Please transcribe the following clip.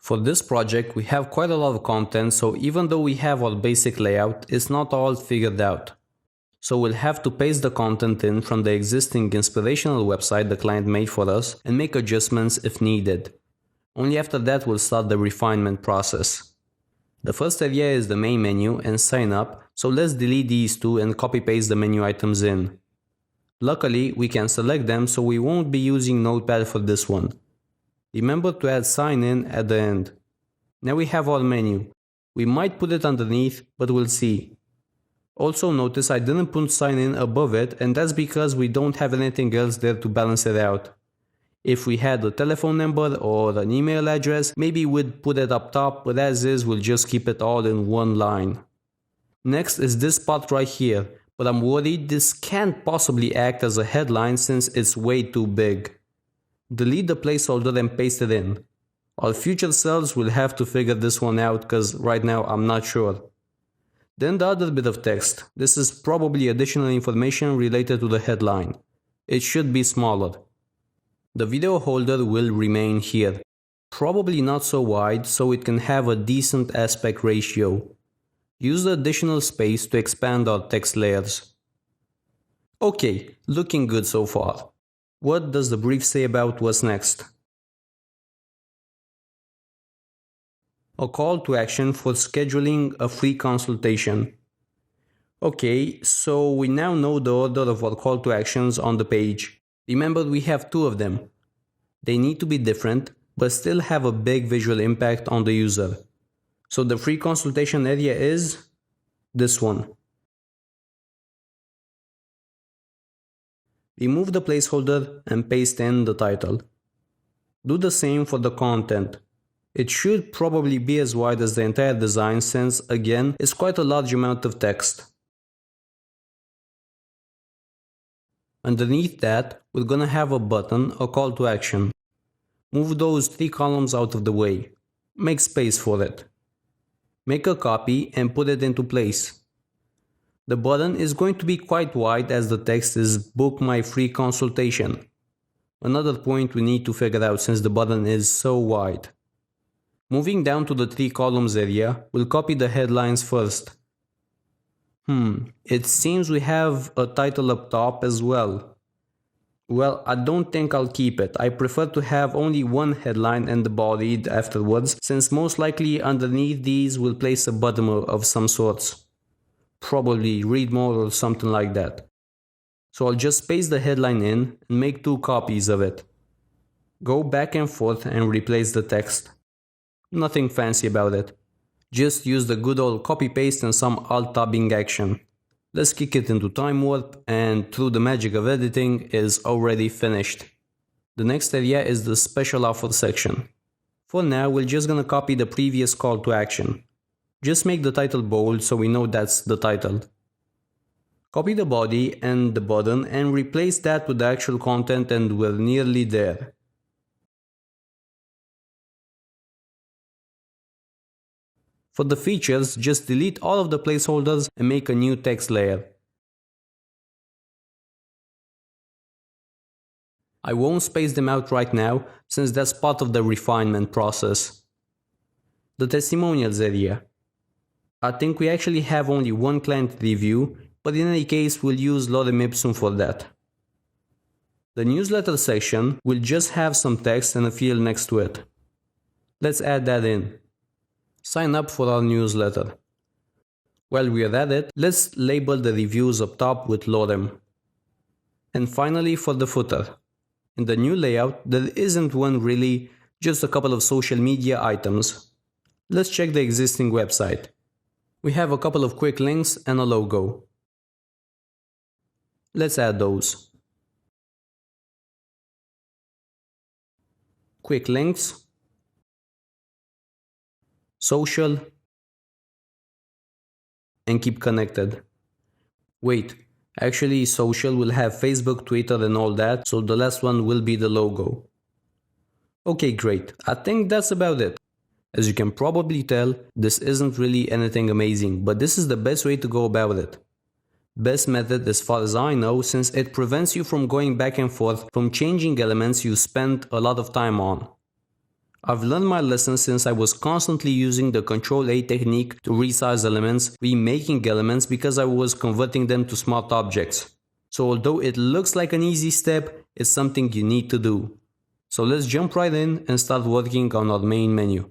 For this project, we have quite a lot of content, so even though we have our basic layout, it's not all figured out. So we'll have to paste the content in from the existing inspirational website the client made for us and make adjustments if needed. Only after that we'll start the refinement process. The first area is the main menu and sign up, so let's delete these two and copy paste the menu items in. Luckily, we can select them, so we won't be using Notepad for this one. Remember to add sign in at the end. Now we have our menu. We might put it underneath, but we'll see. Also notice I didn't put sign in above it, and that's because we don't have anything else there to balance it out. If we had a telephone number or an email address, maybe we'd put it up top, but as is, we'll just keep it all in one line. Next is this part right here, but I'm worried this can't possibly act as a headline since it's way too big. Delete the placeholder and paste it in. Our future selves will have to figure this one out cause right now I'm not sure. Then the other bit of text. This is probably additional information related to the headline. It should be smaller. The video holder will remain here. Probably not so wide so it can have a decent aspect ratio. Use the additional space to expand our text layers. Okay, looking good so far. What does the brief say about what's next? A call to action for scheduling a free consultation. Okay, so we now know the order of our call to actions on the page. Remember, we have two of them. They need to be different, but still have a big visual impact on the user. So the free consultation area is this one. Remove the placeholder and paste in the title. Do the same for the content. It should probably be as wide as the entire design since, again, it's quite a large amount of text. Underneath that, we're gonna have a button, a call to action. Move those three columns out of the way. Make space for it. Make a copy and put it into place. The button is going to be quite wide as the text is "Book my free consultation." Another point we need to figure out since the button is so wide. Moving down to the three columns area, we'll copy the headlines first. It seems we have a title up top as well. Well, I don't think I'll keep it. I prefer to have only one headline and the body afterwards, since most likely underneath these we'll place a button of some sorts. Probably read more or something like that. So I'll just paste the headline in and make two copies of it. Go back and forth and replace the text. Nothing fancy about it. Just use the good old copy paste and some alt-tabbing action. Let's kick it into Time Warp and through the magic of editing is already finished. The next area is the special offer section. For now we're just gonna copy the previous call to action. Just make the title bold so we know that's the title. Copy the body and the button and replace that with the actual content and we're nearly there. For the features, just delete all of the placeholders and make a new text layer. I won't space them out right now since that's part of the refinement process. The testimonials area. I think we actually have only one client review, but in any case we'll use lorem ipsum for that. The newsletter section will just have some text and a field next to it. Let's add that in. Sign up for our newsletter. While we are at it, let's label the reviews up top with lorem. And finally for the footer. In the new layout, there isn't one really, just a couple of social media items. Let's check the existing website. We have a couple of quick links and a logo. Let's add those. Quick links. Social. And keep connected. Wait, actually social will have Facebook, Twitter and all that, so the last one will be the logo. Okay, great. I think that's about it. As you can probably tell, this isn't really anything amazing, but this is the best way to go about it. Best method as far as I know, since it prevents you from going back and forth from changing elements you spent a lot of time on. I've learned my lesson since I was constantly using the Ctrl-A technique to resize elements, remaking elements because I was converting them to smart objects. So although it looks like an easy step, it's something you need to do. So let's jump right in and start working on our main menu.